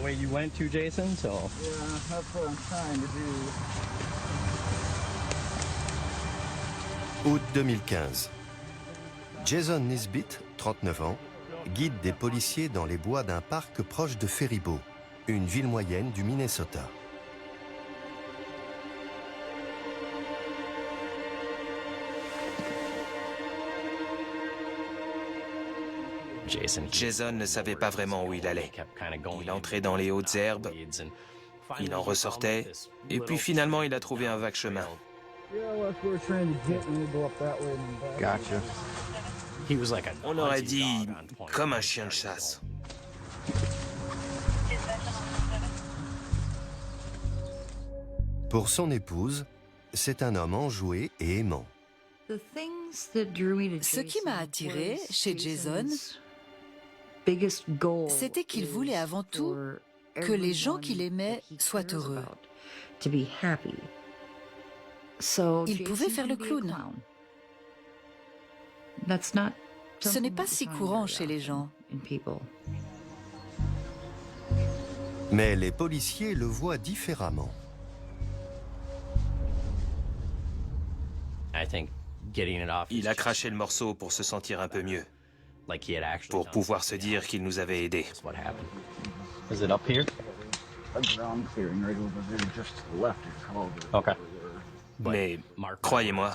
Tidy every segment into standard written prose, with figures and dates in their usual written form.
way you went to, Jason, so... Yeah, that's what I'm trying to do. Août 2015. Jason Nisbet, 39 ans, guide des policiers dans les bois d'un parc proche de Faribault, une ville moyenne du Minnesota. Jason ne savait pas vraiment où il allait. Il entrait dans les hautes herbes, il en ressortait, et puis finalement il a trouvé un vague chemin. Gotcha. On aurait dit comme un chien de chasse. Pour son épouse, c'est un homme enjoué et aimant. Ce qui m'a attiré chez Jason, c'était qu'il voulait avant tout que les gens qu'il aimait soient heureux. Il pouvait faire le clown. Ce n'est pas si courant chez les gens. Mais les policiers le voient différemment. Il a craché le morceau pour se sentir un peu mieux, pour pouvoir se dire qu'il nous avait aidés. Is it up here? Ground clearing right over there, just to the left. It's called. Okay. Mais croyez-moi,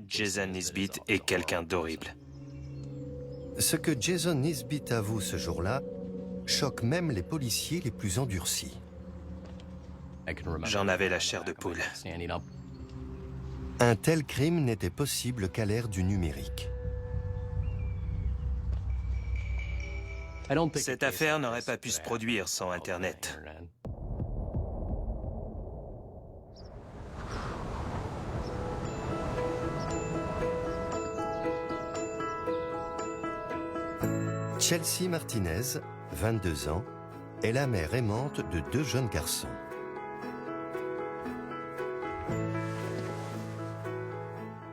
Jason Nisbet est quelqu'un d'horrible. Ce que Jason Nisbet avoue ce jour-là choque même les policiers les plus endurcis. J'en avais la chair de poule. Un tel crime n'était possible qu'à l'ère du numérique. Cette affaire n'aurait pas pu se produire sans Internet. Chelsea Martinez, 22 ans, est la mère aimante de 2 jeunes garçons.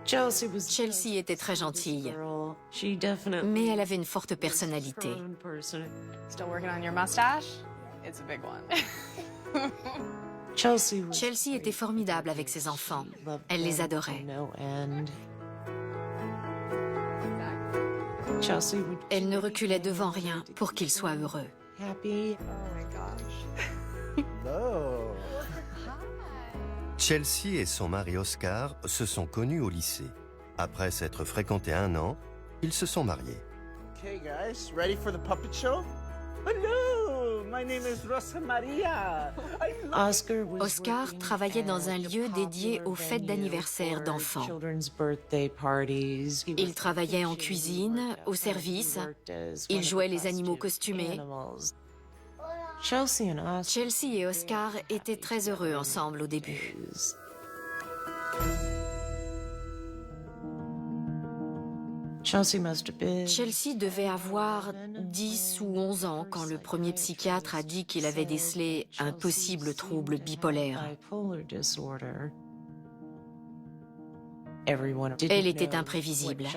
Chelsea était très gentille, mais elle avait une forte personnalité. Still working on your mustache? It's a big one. Chelsea était formidable avec ses enfants. Elle les adorait. Elle ne reculait devant rien pour qu'ils soient heureux. Oh my gosh. No. Chelsea et son mari Oscar se sont connus au lycée. Après s'être fréquentés 1 an, ils se sont mariés. Okay, guys, ready for the puppet show? Hello, my name is Rosa Maria. Oscar travaillait dans un lieu dédié aux fêtes d'anniversaire d'enfants. Il travaillait en cuisine, au service. Il jouait les animaux costumés. Chelsea et Oscar étaient très heureux ensemble au début. Chelsea devait avoir 10 ou 11 ans quand le premier psychiatre a dit qu'il avait décelé un possible trouble bipolaire. Elle était imprévisible.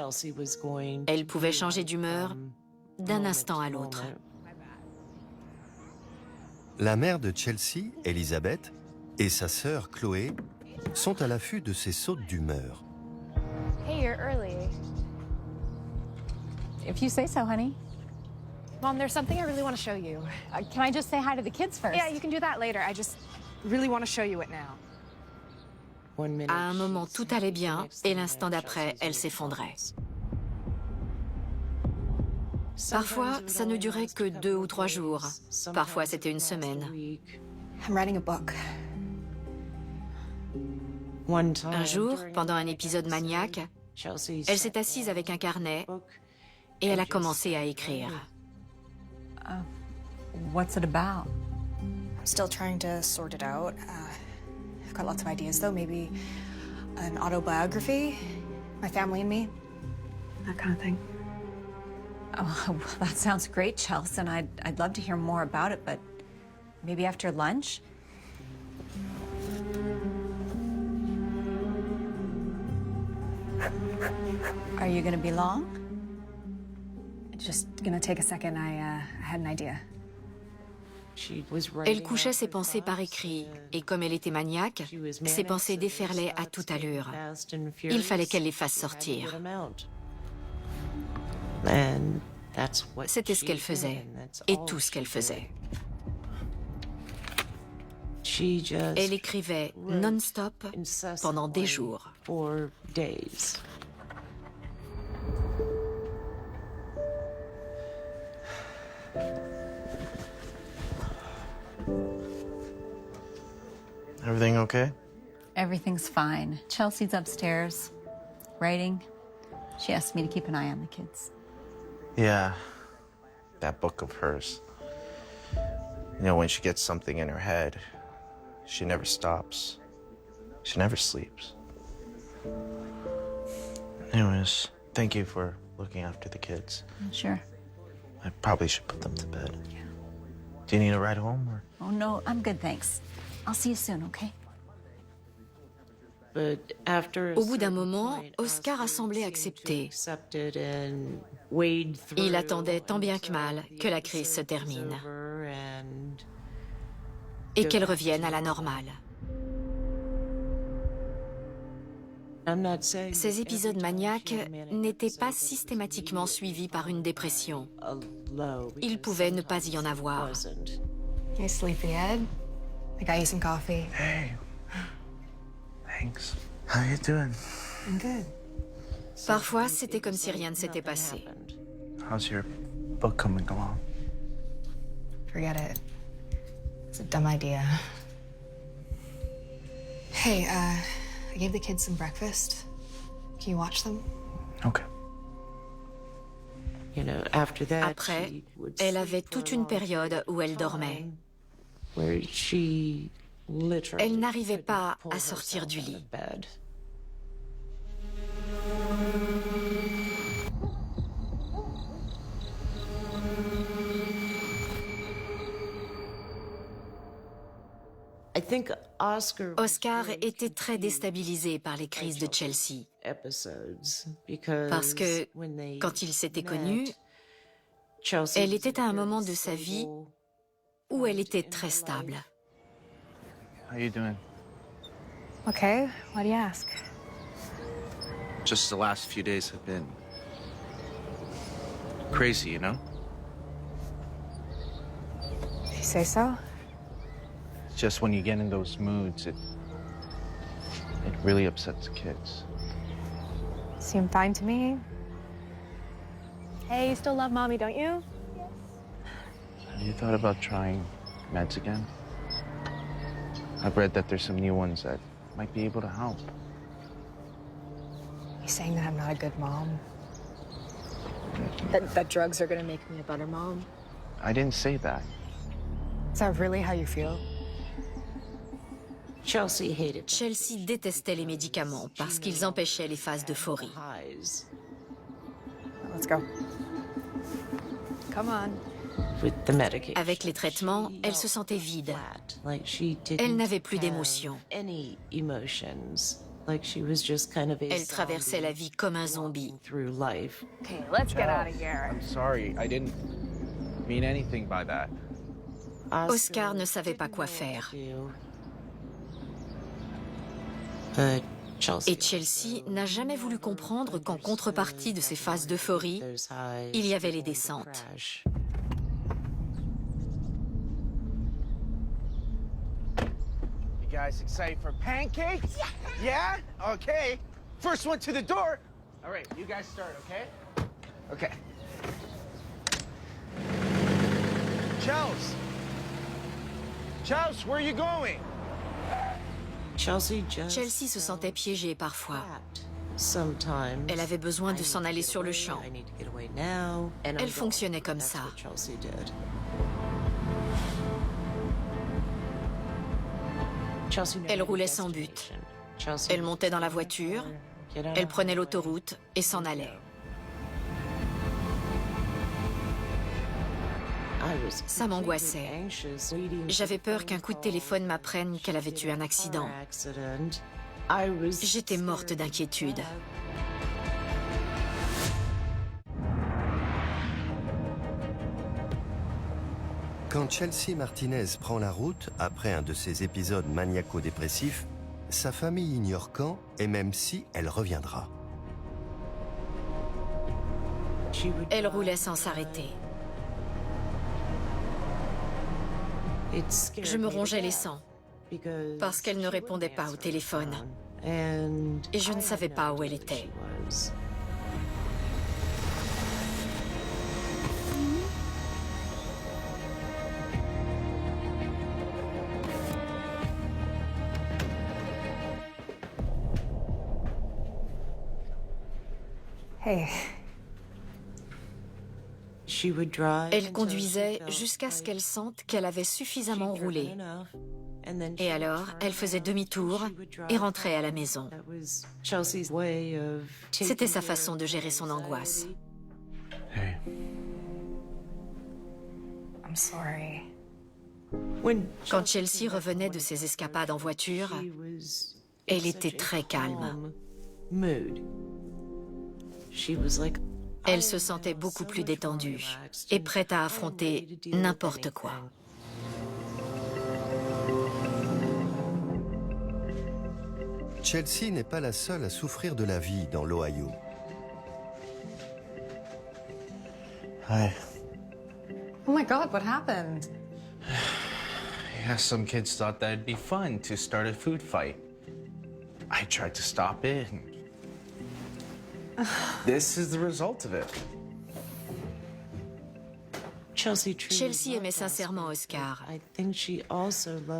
Elle pouvait changer d'humeur d'un instant à l'autre. La mère de Chelsea, Elizabeth, et sa sœur Chloé sont à l'affût de ces sautes d'humeur. Hey, you're early. If you say so, honey. Mom, there's something I really want to show you. Can I just say hi to the kids first? Yeah, you can do that later. I just really want to show you it now. À un moment, tout allait bien, et l'instant d'après, elle s'effondrait. Parfois, ça ne durait que 2 ou 3 jours. Parfois, c'était une semaine. I'm writing a book. Un jour, pendant un épisode maniaque, elle s'est assise avec un carnet et elle a commencé à écrire. What's it about? I'm still trying to sort it out. I've got lots of ideas, though. Maybe an autobiography, my family and me, that kind of thing. Oh, well, that sounds great, Chelsea, and I'd love to hear more about it, but maybe after lunch? Are you gonna be long? Just gonna take a second. I had an idea. Elle couchait ses pensées par écrit, et comme elle était maniaque, ses pensées déferlaient à toute allure. Il fallait qu'elle les fasse sortir. C'était ce qu'elle faisait, et tout ce qu'elle faisait. Elle écrivait non-stop pendant des jours. Everything okay? Everything's fine. Chelsea's upstairs, writing. She asked me to keep an eye on the kids. Yeah, that book of hers. You know, when she gets something in her head, she never stops. She never sleeps. Anyways, thank you for looking after the kids. Sure. I probably should put them to bed. Yeah. Do you need a ride home or? Oh, no, I'm good, thanks. I'll see you soon, okay? Au bout d'un moment, Oscar a semblé accepter. Il attendait tant bien que mal que la crise se termine et qu'elle revienne à la normale. Ces épisodes maniaques n'étaient pas systématiquement suivis par une dépression. Il pouvait ne pas y en avoir. You sleepyhead? I got you some coffee. Hey. Thanks. How you doing? I'm good. Parfois, c'était comme si rien ne s'était passé. How's your book coming along? Forget it. It's a dumb idea. Hey, I gave the kids some breakfast. Can you watch them? Okay. Après, elle avait toute une période où elle dormait. Elle n'arrivait pas à sortir du lit. Oscar était très déstabilisé par les crises de Chelsea. Parce que, quand ils s'étaient connus, elle était à un moment de sa vie où elle était très stable. How you doing? Okay, why do you ask? Just the last few days have been crazy, you know? You say so? Just when you get in those moods, it really upsets the kids. Seem fine to me. Hey, you still love mommy, don't you? Have you thought about trying meds again? I've read that there's some new ones that might be able to help. You saying that I'm not a good mom? That drugs are gonna make me a better mom? I didn't say that. Is that really how you feel? Chelsea détestait les médicaments parce qu'ils empêchaient les phases d'euphorie. Let's go. Come on. Avec les traitements, elle se sentait vide. Elle n'avait plus d'émotions. Elle traversait la vie comme un zombie. Okay, let's get out of here. I'm sorry, I didn't mean anything by that. Oscar ne savait pas quoi faire. Et Chelsea n'a jamais voulu comprendre qu'en contrepartie de ces phases d'euphorie, il y avait les descentes. You guys excited for pancakes? Yeah? Okay. First one to the door. All right, you guys start, okay? Okay. Chels, where are you going? Chelsea se sentait piégée parfois. Elle avait besoin de s'en aller sur le champ. Elle fonctionnait comme ça. Elle roulait sans but. Elle montait dans la voiture, elle prenait l'autoroute et s'en allait. Ça m'angoissait. J'avais peur qu'un coup de téléphone m'apprenne qu'elle avait eu un accident. J'étais morte d'inquiétude. Quand Chelsea Martinez prend la route, après un de ses épisodes maniaco-dépressifs, sa famille ignore quand et même si elle reviendra. Elle roulait sans s'arrêter. Je me rongeais les sangs parce qu'elle ne répondait pas au téléphone. Et je ne savais pas où elle était. Hey. Elle conduisait jusqu'à ce qu'elle sente qu'elle avait suffisamment roulé. Et alors, elle faisait demi-tour et rentrait à la maison. C'était sa façon de gérer son angoisse. Hey. I'm sorry. Quand Chelsea revenait de ses escapades en voiture, elle était très calme. Elle se sentait beaucoup plus détendue et prête à affronter n'importe quoi. Chelsea n'est pas la seule à souffrir de la vie dans l'Ohio. Hi. Oh my God, what happened? Yeah, some kids thought that it'd be fun to start a food fight. I tried to stop it. This is the result of it. Chelsea aimait sincèrement Oscar,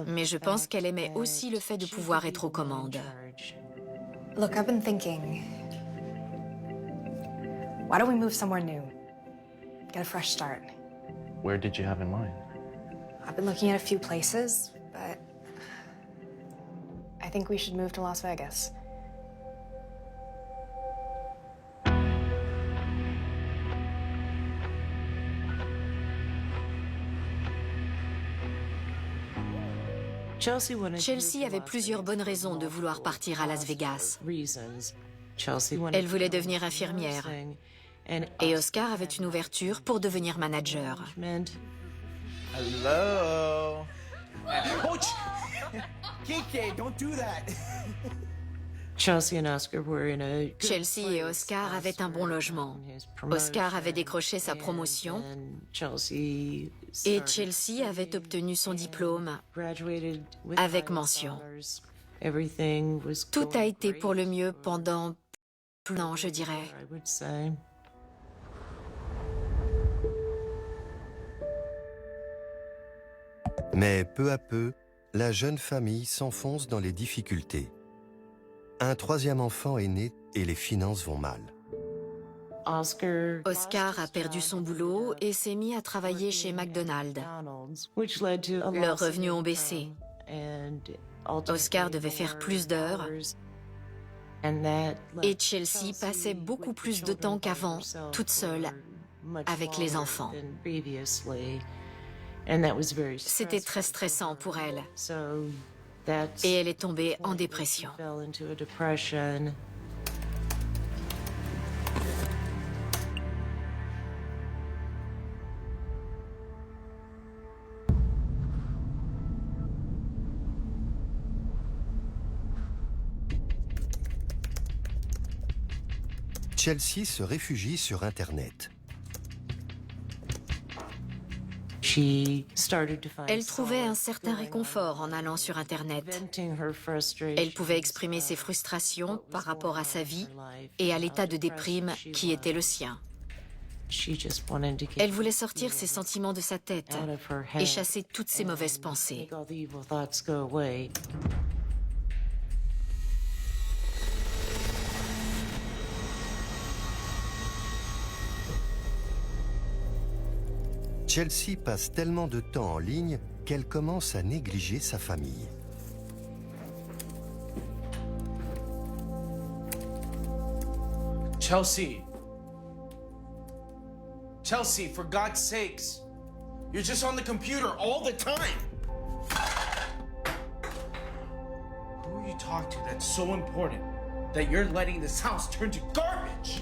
mais je pense qu'elle aimait aussi le fait de pouvoir être aux commandes. Look, I've been thinking. Why don't we move somewhere new? Get a fresh start. Where did you have in mind? I've been looking at a few places, but I think we should move to Las Vegas. Chelsea avait plusieurs bonnes raisons de vouloir partir à Las Vegas. Elle voulait devenir infirmière. Et Oscar avait une ouverture pour devenir manager. Hello. Ouch! Kike, don't do that. Chelsea et Oscar avaient un bon logement. Oscar avait décroché sa promotion et Chelsea avait obtenu son diplôme avec mention. Tout a été pour le mieux pendant plus d'un an, je dirais. Mais peu à peu, la jeune famille s'enfonce dans les difficultés. Un troisième enfant est né et les finances vont mal. Oscar a perdu son boulot et s'est mis à travailler chez McDonald's. Leurs revenus ont baissé. Oscar devait faire plus d'heures et Chelsea passait beaucoup plus de temps qu'avant, toute seule, avec les enfants. C'était très stressant pour elle. Et elle est tombée en dépression. Chelsea se réfugie sur Internet. Elle trouvait un certain réconfort en allant sur Internet. Elle pouvait exprimer ses frustrations par rapport à sa vie et à l'état de déprime qui était le sien. Elle voulait sortir ses sentiments de sa tête et chasser toutes ses mauvaises pensées. Chelsea passe tellement de temps en ligne qu'elle commence à négliger sa famille. Chelsea. Chelsea, for God's sakes. You're just on the computer all the time. Who are you talking to that's so important that you're letting this house turn to garbage?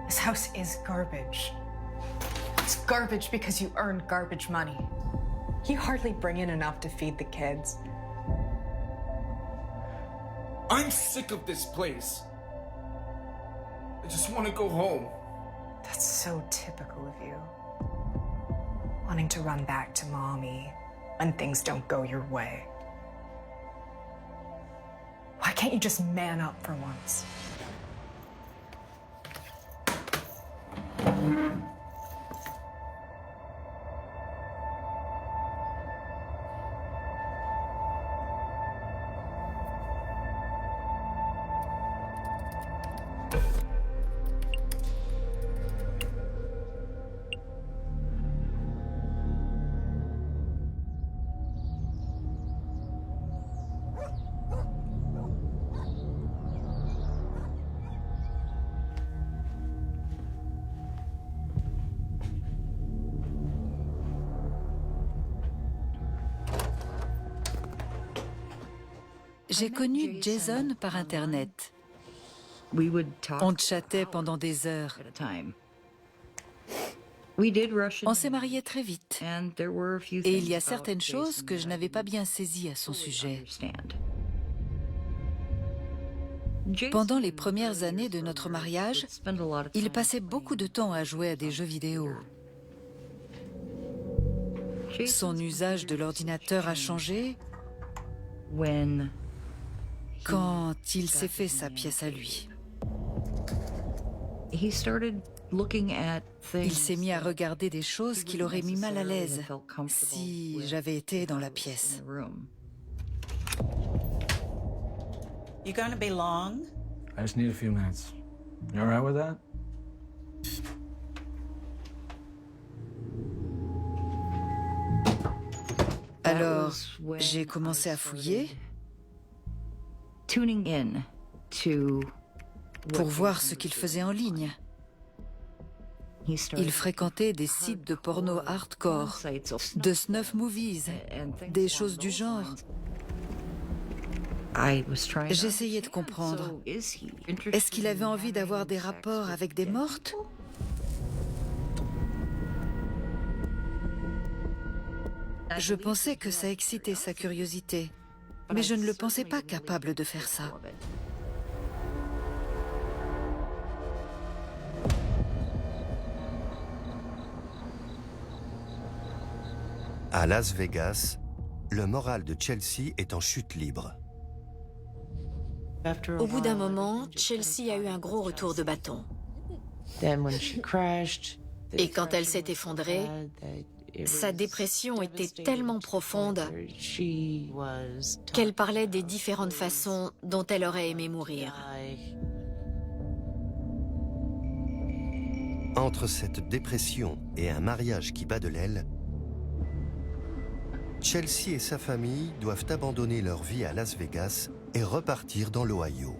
This house is garbage. It's garbage because you earned garbage money. You hardly bring in enough to feed the kids. I'm sick of this place. I just want to go home. That's so typical of you. Wanting to run back to mommy when things don't go your way. Why can't you just man up for once? J'ai connu Jason par Internet. On chattait pendant des heures. On s'est mariés très vite. Et il y a certaines choses que je n'avais pas bien saisies à son sujet. Pendant les premières années de notre mariage, il passait beaucoup de temps à jouer à des jeux vidéo. Son usage de l'ordinateur a changé quand il s'est fait sa pièce à lui. Il s'est mis à regarder des choses qui l'auraient mis mal à l'aise si j'avais été dans la pièce. You gonna be long? I just need a few minutes. You all right with that? Alors, j'ai commencé à fouiller pour voir ce qu'il faisait en ligne. Il fréquentait des sites de porno hardcore, de snuff movies, des choses du genre. J'essayais de comprendre. Est-ce qu'il avait envie d'avoir des rapports avec des mortes? Je pensais que ça excitait sa curiosité, mais je ne le pensais pas capable de faire ça. À Las Vegas, le moral de Chelsea est en chute libre. Au bout d'un moment, Chelsea a eu un gros retour de bâton. Et quand elle s'est effondrée, sa dépression était tellement profonde qu'elle parlait des différentes façons dont elle aurait aimé mourir. Entre cette dépression et un mariage qui bat de l'aile, Chelsea et sa famille doivent abandonner leur vie à Las Vegas et repartir dans l'Ohio.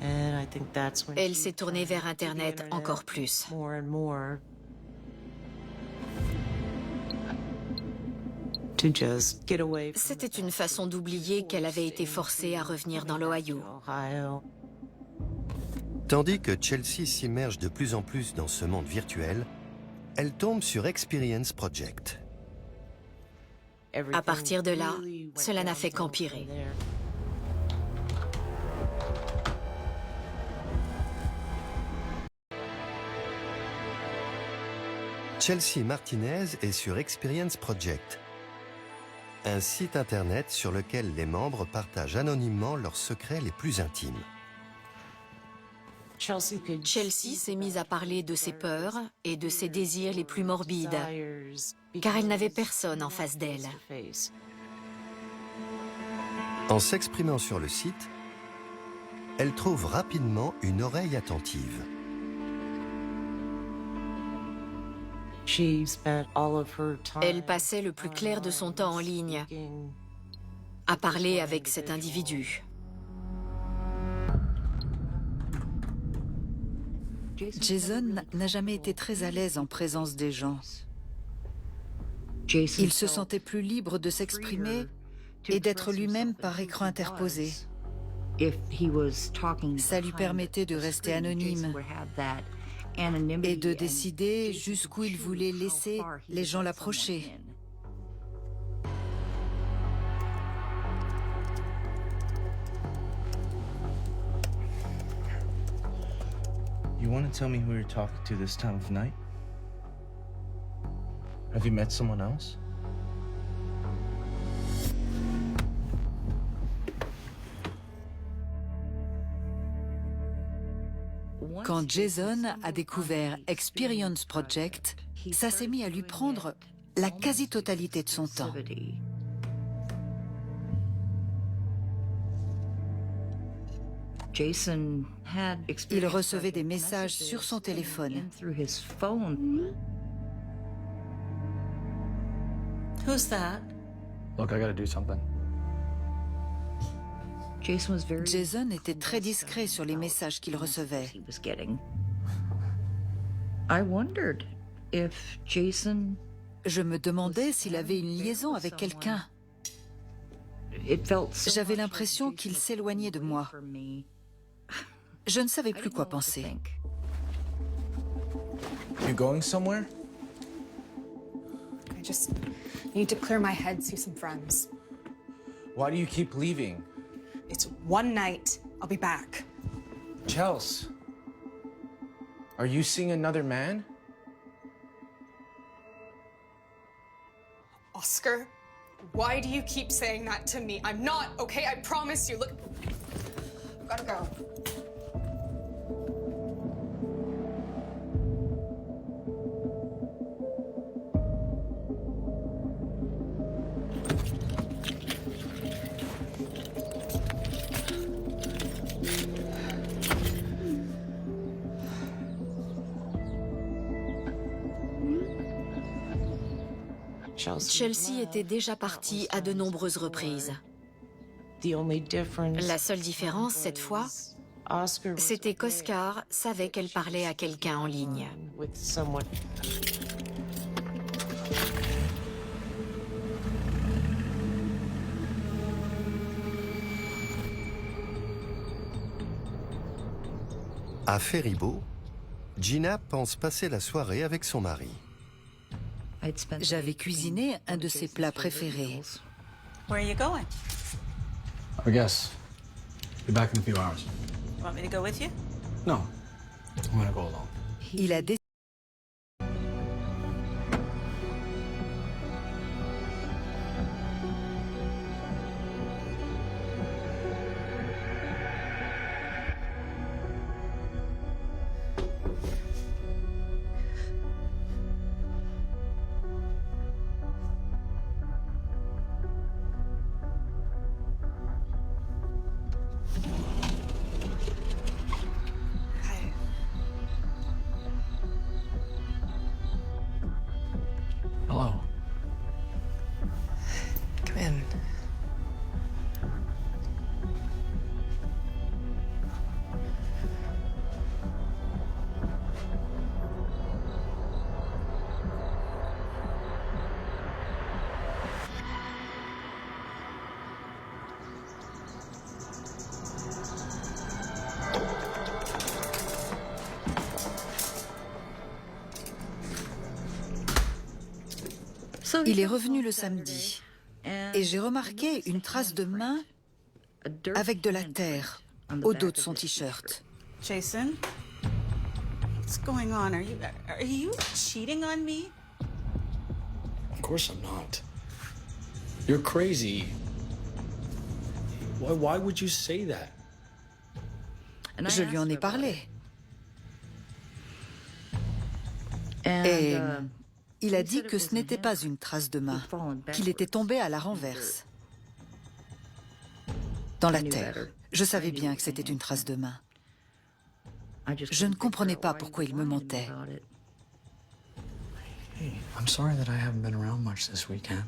Elle s'est tournée vers Internet encore plus. C'était une façon d'oublier qu'elle avait été forcée à revenir dans l'Ohio. Tandis que Chelsea s'immerge de plus en plus dans ce monde virtuel, elle tombe sur Experience Project. À partir de là, cela n'a fait qu'empirer. Chelsea Martinez est sur Experience Project, un site internet sur lequel les membres partagent anonymement leurs secrets les plus intimes. Chelsea s'est mise à parler de ses peurs et de ses désirs les plus morbides, car elle n'avait personne en face d'elle. En s'exprimant sur le site, elle trouve rapidement une oreille attentive. Elle passait le plus clair de son temps en ligne, à parler avec cet individu. Jason n'a jamais été très à l'aise en présence des gens. Il se sentait plus libre de s'exprimer et d'être lui-même par écran interposé. Ça lui permettait de rester anonyme et de décider jusqu'où il voulait laisser les gens l'approcher. You want to tell me who you're talking to this time of night? Have you met someone else? Quand Jason a découvert Experience Project, ça s'est mis à lui prendre la quasi-totalité de son temps. Il recevait des messages sur son téléphone. Who's that? Look, I gotta do something. Jason était très discret sur les messages qu'il recevait. Je me demandais s'il avait une liaison avec quelqu'un. J'avais l'impression qu'il s'éloignait de moi. Je ne savais plus quoi penser. You going somewhere? I just need to clear my head, see some friends. Why do you keep leaving? It's one night. I'll be back. Chels, are you seeing another man? Oscar, why do you keep saying that to me? I'm not, okay? I promise you. Look, I've gotta go. Chelsea était déjà partie à de nombreuses reprises. La seule différence, cette fois, c'était qu'Oscar savait qu'elle parlait à quelqu'un en ligne. À Faribault, Gina pense passer la soirée avec son mari. J'avais cuisiné un de ses plats préférés. Where are you going? I guess. Be back in a few hours. You want me to go with you? No. I'm gonna go alone. Il a décidé. Hello. Come in. Il est revenu le samedi et j'ai remarqué une trace de main avec de la terre au dos de son t-shirt. Jason? What's going on? Are you cheating on me? Of course I'm not. You're crazy. Why would you say that? Je lui en ai parlé. Et il a dit que ce n'était pas une trace de main, qu'il était tombé à la renverse, dans la terre. Je savais bien que c'était une trace de main. Je ne comprenais pas pourquoi il me mentait. Hey, I'm sorry that I haven't been around much this weekend.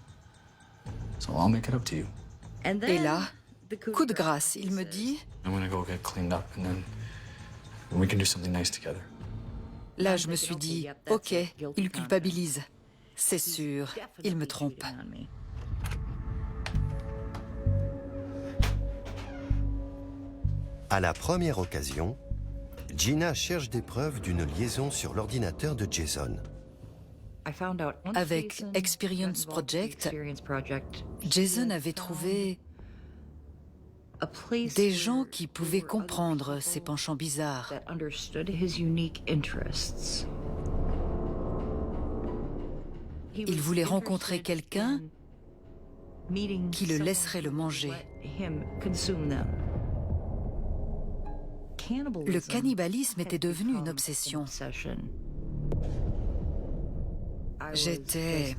So I'll make it up to you. Et là, coup de grâce, il me dit... I'm gonna go get cleaned up and then we can do something nice together. Là, je me suis dit, ok, il culpabilise. C'est sûr, il me trompe. À la première occasion, Gina cherche des preuves d'une liaison sur l'ordinateur de Jason. Avec Experience Project, Jason avait trouvé des gens qui pouvaient comprendre ses penchants bizarres. Il voulait rencontrer quelqu'un qui le laisserait le manger. Le cannibalisme était devenu une obsession. J'étais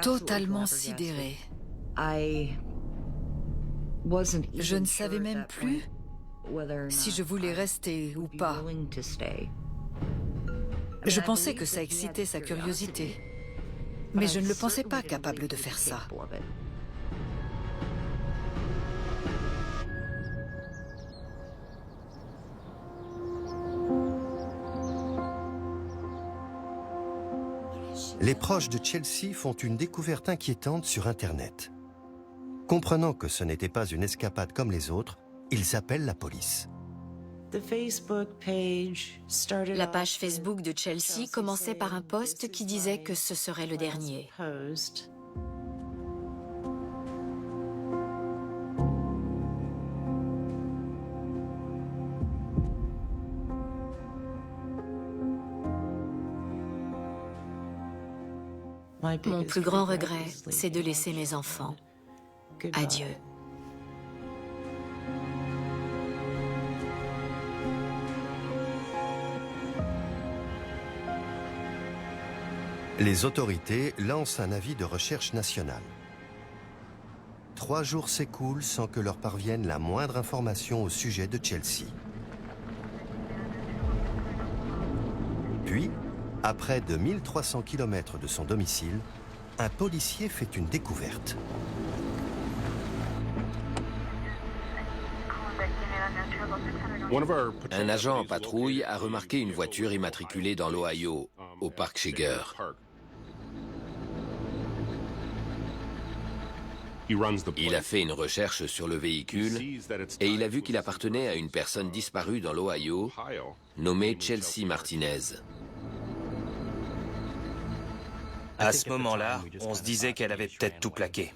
totalement sidérée. Je ne savais même plus si je voulais rester ou pas. Je pensais que ça excitait sa curiosité, mais je ne le pensais pas capable de faire ça. Les proches de Chelsea font une découverte inquiétante sur Internet. Comprenant que ce n'était pas une escapade comme les autres, ils appellent la police. La page Facebook de Chelsea commençait par un post qui disait que ce serait le dernier. Mon plus grand regret, c'est de laisser mes enfants. Adieu. Les autorités lancent un avis de recherche nationale. 3 jours s'écoulent sans que leur parvienne la moindre information au sujet de Chelsea. Puis, à près de 1300 km de son domicile, un policier fait une découverte. Un agent en patrouille a remarqué une voiture immatriculée dans l'Ohio, au parc Shiger. Il a fait une recherche sur le véhicule et il a vu qu'il appartenait à une personne disparue dans l'Ohio, nommée Chelsea Martinez. À ce moment-là, on se disait qu'elle avait peut-être tout plaqué.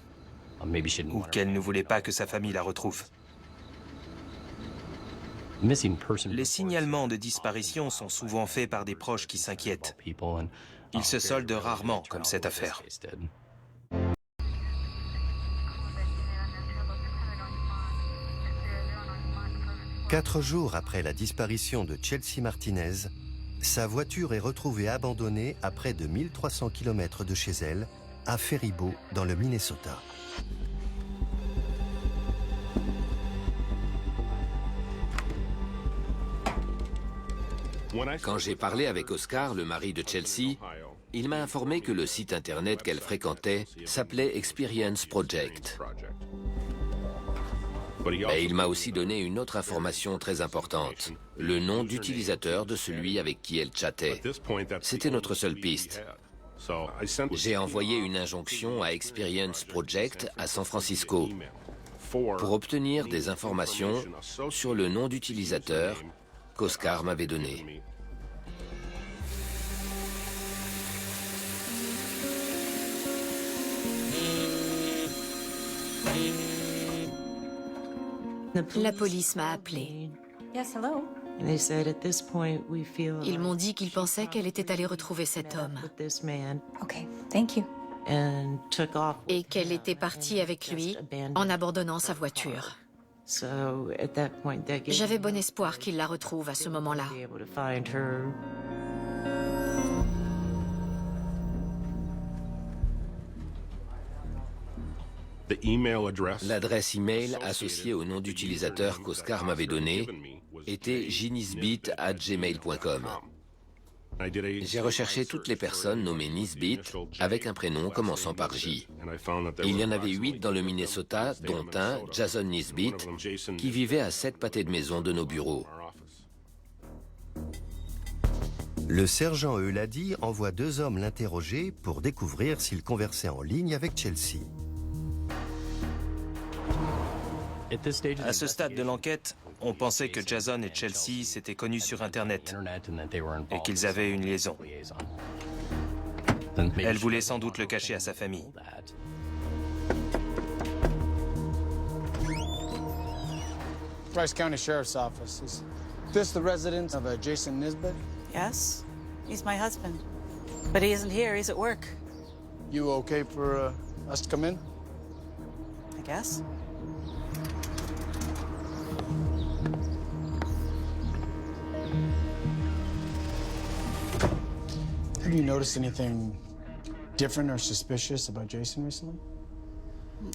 Ou qu'elle ne voulait pas que sa famille la retrouve. Les signalements de disparition sont souvent faits par des proches qui s'inquiètent. Ils se soldent rarement comme cette affaire. Quatre jours après la disparition de Chelsea Martinez, sa voiture est retrouvée abandonnée à près de 1300 km de chez elle, à Faribault, dans le Minnesota. Quand j'ai parlé avec Oscar, le mari de Chelsea, il m'a informé que le site internet qu'elle fréquentait s'appelait Experience Project. Mais il m'a aussi donné une autre information très importante, le nom d'utilisateur de celui avec qui elle chattait. C'était notre seule piste. J'ai envoyé une injonction à Experience Project à San Francisco pour obtenir des informations sur le nom d'utilisateur qu'Oscar m'avait donné. La police m'a appelé. Yes, hello. Ils m'ont dit qu'ils pensaient qu'elle était allée retrouver cet homme. Okay, thank you. Et qu'elle était partie avec lui en abandonnant sa voiture. J'avais bon espoir qu'il la retrouve à ce moment-là. L'adresse email associée au nom d'utilisateur qu'Oscar m'avait donné était ginisbit@gmail.com. J'ai recherché toutes les personnes nommées Nisbit avec un prénom commençant par J. Il y en avait 8 dans le Minnesota, dont un, Jason Nisbit, qui vivait à 7 pâtés de maison de nos bureaux. Le sergent Euladi envoie 2 hommes l'interroger pour découvrir s'il conversait en ligne avec Chelsea. À ce stade de l'enquête, on pensait que Jason et Chelsea s'étaient connus sur Internet et qu'ils avaient une liaison. Elle voulait sans doute le cacher à sa famille. Bryce County Sheriff's Office. Is this the residence of Jason Nisbet? Yes, he's my husband. But he isn't here, he's at work. You okay for us to come in? I guess. Have you noticed anything different or suspicious about Jason recently?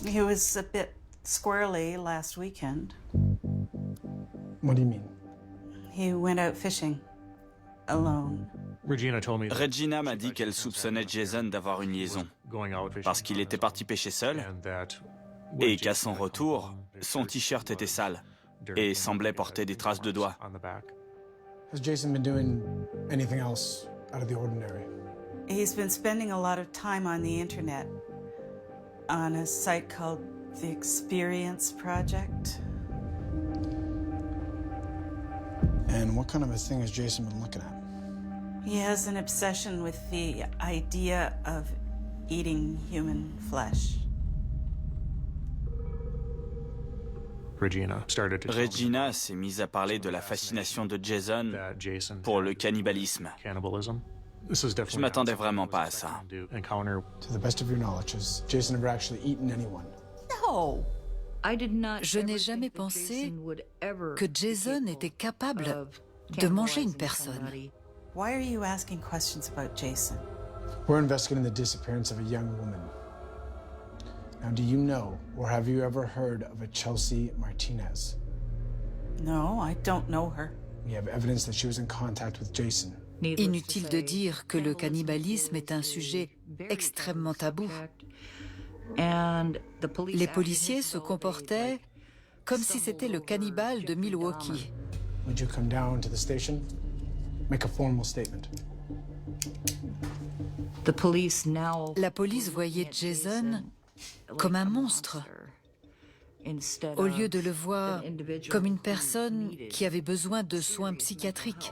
He was a bit squirrely last weekend. What do you mean? He went out fishing. Alone. Regina m'a dit qu'elle soupçonnait Jason d'avoir une liaison, parce qu'il était parti pêcher seul, et qu'à son retour, son t-shirt était sale, et semblait porter des traces de doigts. Has Jason been doing anything else out of the ordinary? He's been spending a lot of time on the internet, on a site called the Experience Project. And what kind of a thing has Jason been looking at? He has an obsession with the idea of eating human flesh. Regina s'est mise à parler de la fascination de Jason pour le cannibalisme. Je m'attendais vraiment pas à ça. To the best of your knowledge, has Jason ever actually eaten anyone? No. Je n'ai jamais pensé que Jason était capable de manger une personne. Why are you asking questions about Jason? We're investigating the disappearance of a young woman. Now, do you know or have you ever heard of a Chelsea Martinez? No, I don't know her. We have evidence that she was in contact with Jason. Inutile de dire que le cannibalisme est un sujet extrêmement tabou. Les policiers se comportaient comme si c'était le cannibale de Milwaukee. Would you come down to the station? Make a formal statement. La police voyait Jason comme un monstre, au lieu de le voir comme une personne qui avait besoin de soins psychiatriques.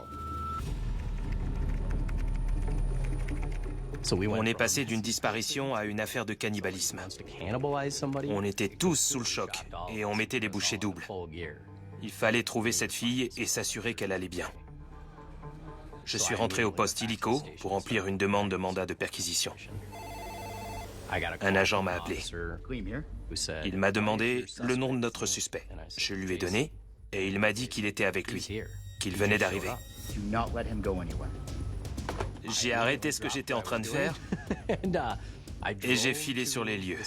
On est passé d'une disparition à une affaire de cannibalisme. On était tous sous le choc et on mettait les bouchées doubles. Il fallait trouver cette fille et s'assurer qu'elle allait bien. Je suis rentré au poste illico pour remplir une demande de mandat de perquisition. Un agent m'a appelé. Il m'a demandé le nom de notre suspect. Je lui ai donné et il m'a dit qu'il était avec lui, qu'il venait d'arriver. J'ai arrêté ce que j'étais en train de faire et j'ai filé sur les lieux.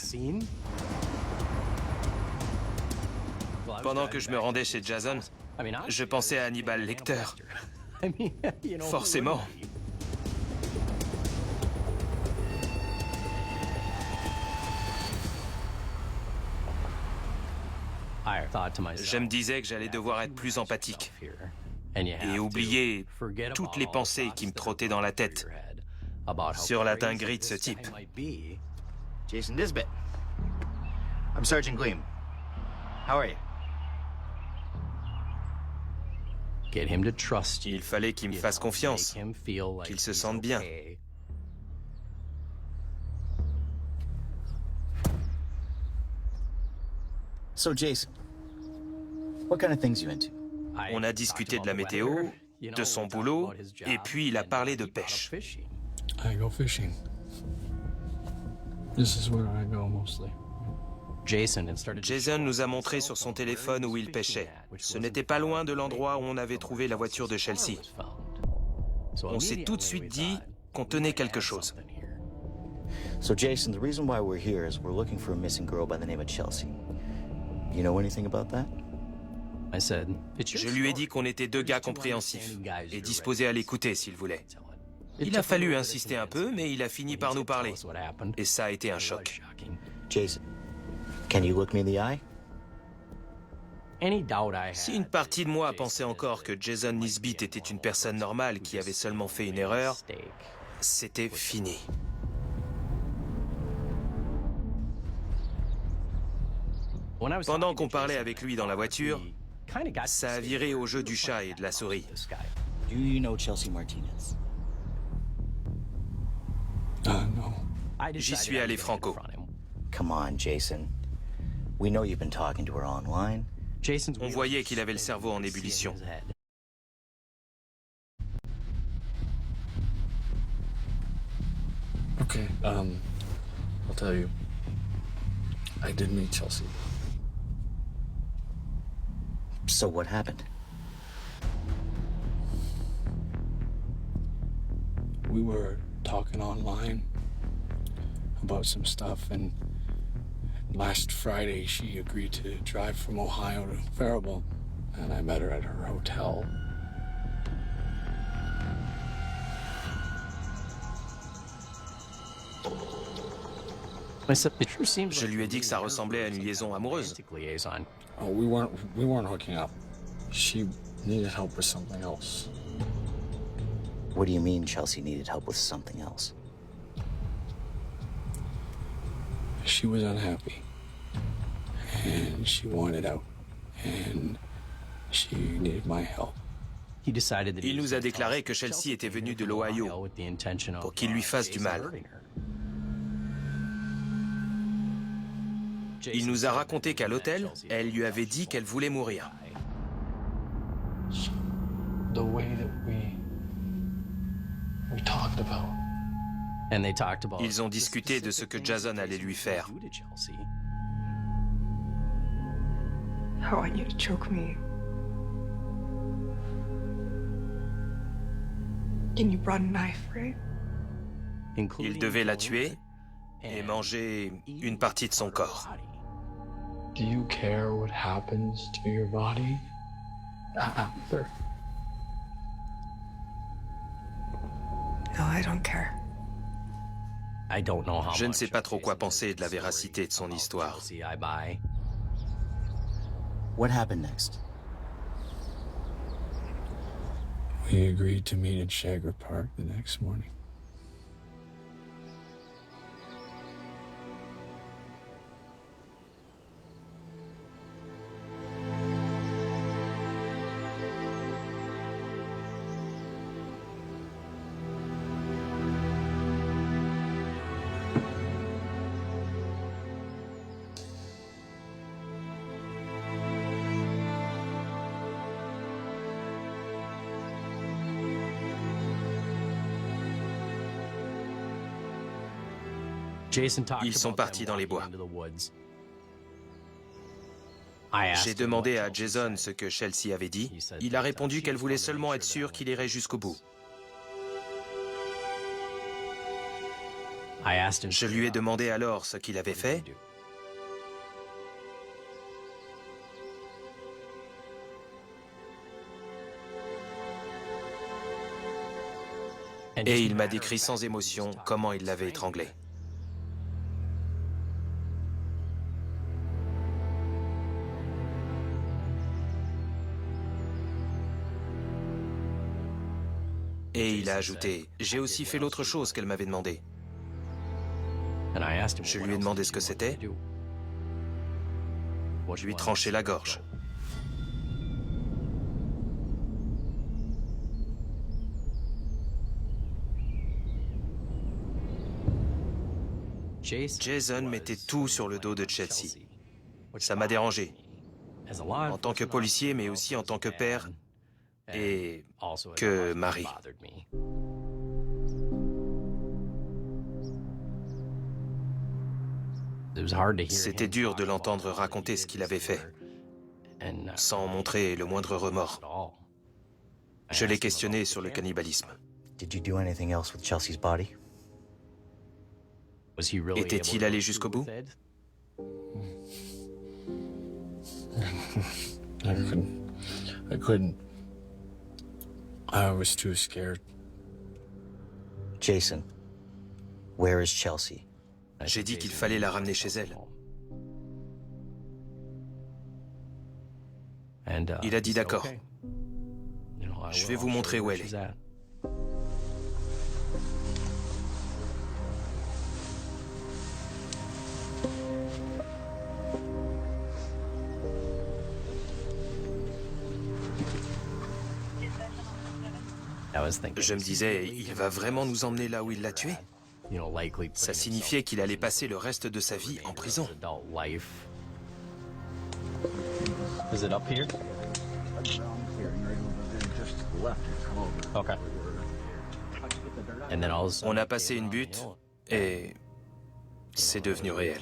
Pendant que je me rendais chez Jason, je pensais à Hannibal Lecter. Forcément. Je me disais que j'allais devoir être plus empathique et oublier toutes les pensées qui me trottaient dans la tête sur la dinguerie de ce type. Jason Nisbet. I'm Sergeant Gleam. How are you? Il fallait qu'il me fasse confiance, qu'il se sente bien. So Jason, what kind of things you into? On a discuté de la météo, de son boulot, et puis il a parlé de pêche. I go fishing. This is where I go mostly. Jason nous a montré sur son téléphone où il pêchait. Ce n'était pas loin de l'endroit où on avait trouvé la voiture de Chelsea. On s'est tout de suite dit qu'on tenait quelque chose. So Jason, the reason why we're here is we're looking for a missing girl by the name of Chelsea. You know anything about that? Je lui ai dit qu'on était deux gars compréhensifs et disposés à l'écouter s'il voulait. Il a fallu insister un peu, mais il a fini par nous parler. Et ça a été un choc. Jason, can you look me in the eye? Si une partie de moi pensait encore que Jason Nisbet était une personne normale qui avait seulement fait une erreur, c'était fini. Pendant qu'on parlait avec lui dans la voiture, ça a viré au jeu du chat et de la souris. Do you know Chelsea Martinez? No. J'y suis allé franco. Come on, Jason. We know you've been talking to her online. On voyait qu'il avait le cerveau en ébullition. Okay, I'll tell you. I did meet Chelsea. So what happened? We were talking online about some stuff, and last Friday she agreed to drive from Ohio to Faribault, and I met her at her hotel. Je lui ai dit que ça ressemblait à une liaison amoureuse. Oh, we weren't hooking up. She needed help with something else. What do you mean Chelsea needed help with something else? She was unhappy, and she wanted out, and she needed my help. Il nous a déclaré que Chelsea était venue de l'Ohio pour qu'il lui fasse du mal. Il nous a raconté qu'à l'hôtel, elle lui avait dit qu'elle voulait mourir. The way that we talked about. Ils ont discuté de ce que Jason allait lui faire. I want you to choke me. And you brought a knife, right? Il devait la tuer et manger une partie de son corps. Do you care what happens to your body after? No, I don't care. Je ne sais pas trop quoi penser de la véracité de son histoire. What happened next? We agreed to meet at Shager Park the next morning. Ils sont partis dans les bois. J'ai demandé à Jason ce que Chelsea avait dit. Il a répondu qu'elle voulait seulement être sûre qu'il irait jusqu'au bout. Je lui ai demandé alors ce qu'il avait fait. Et il m'a décrit sans émotion comment il l'avait étranglée. Et il a ajouté, j'ai aussi fait l'autre chose qu'elle m'avait demandé. Je lui ai demandé ce que c'était. Je lui ai tranché la gorge. Jason mettait tout sur le dos de Chelsea. Ça m'a dérangé. En tant que policier, mais aussi en tant que père et que mari. C'était dur de l'entendre raconter ce qu'il avait fait, sans montrer le moindre remords. Je l'ai questionné sur le cannibalisme. Did you do anything else with Chelsea's body? Était-il allé jusqu'au bout? I couldn't. I was too scared. Jason, where is Chelsea? J'ai dit qu'il fallait la ramener chez elle. Il a dit d'accord. Je vais vous montrer où elle est. Je me disais, il va vraiment nous emmener là où il l'a tué? Ça signifiait qu'il allait passer le reste de sa vie en prison. Is it up here? Okay. And then all of a sudden, On a passé une butte et c'est devenu réel.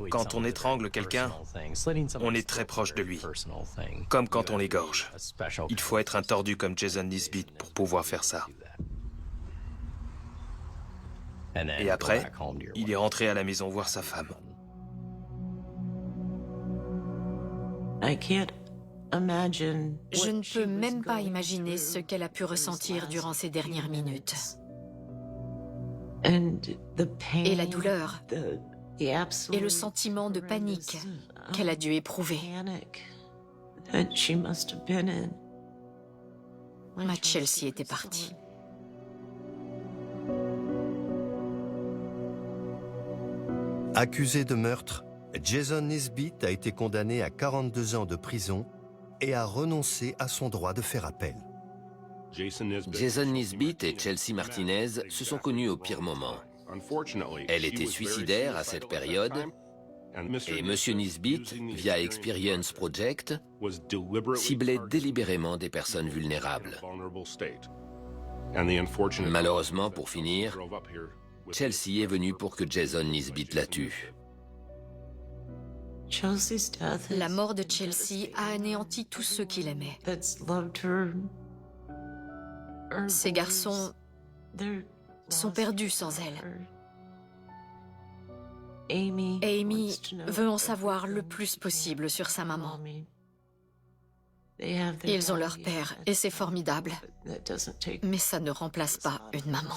Quand on étrangle quelqu'un, on est très proche de lui, comme quand on l'égorge. Il faut être un tordu comme Jason Nisbet pour pouvoir faire ça. Et après, il est rentré à la maison voir sa femme. Je ne peux même pas imaginer ce qu'elle a pu ressentir durant ces dernières minutes. Et la douleur. Et le sentiment de panique qu'elle a dû éprouver. Ma Chelsea était partie. Accusé de meurtre, Jason Nisbet a été condamné à 42 ans de prison et a renoncé à son droit de faire appel. Jason Nisbet et Chelsea Martinez se sont connus au pire moment. Elle était suicidaire à cette période et Monsieur Nisbet, via Experience Project, ciblait délibérément des personnes vulnérables. Malheureusement, pour finir, Chelsea est venue pour que Jason Nisbet la tue. La mort de Chelsea a anéanti tous ceux qui l'aimaient. Ces garçons sont perdus sans elle. Amy veut en savoir le plus possible sur sa maman. Ils ont leur père et c'est formidable. Mais ça ne remplace pas une maman.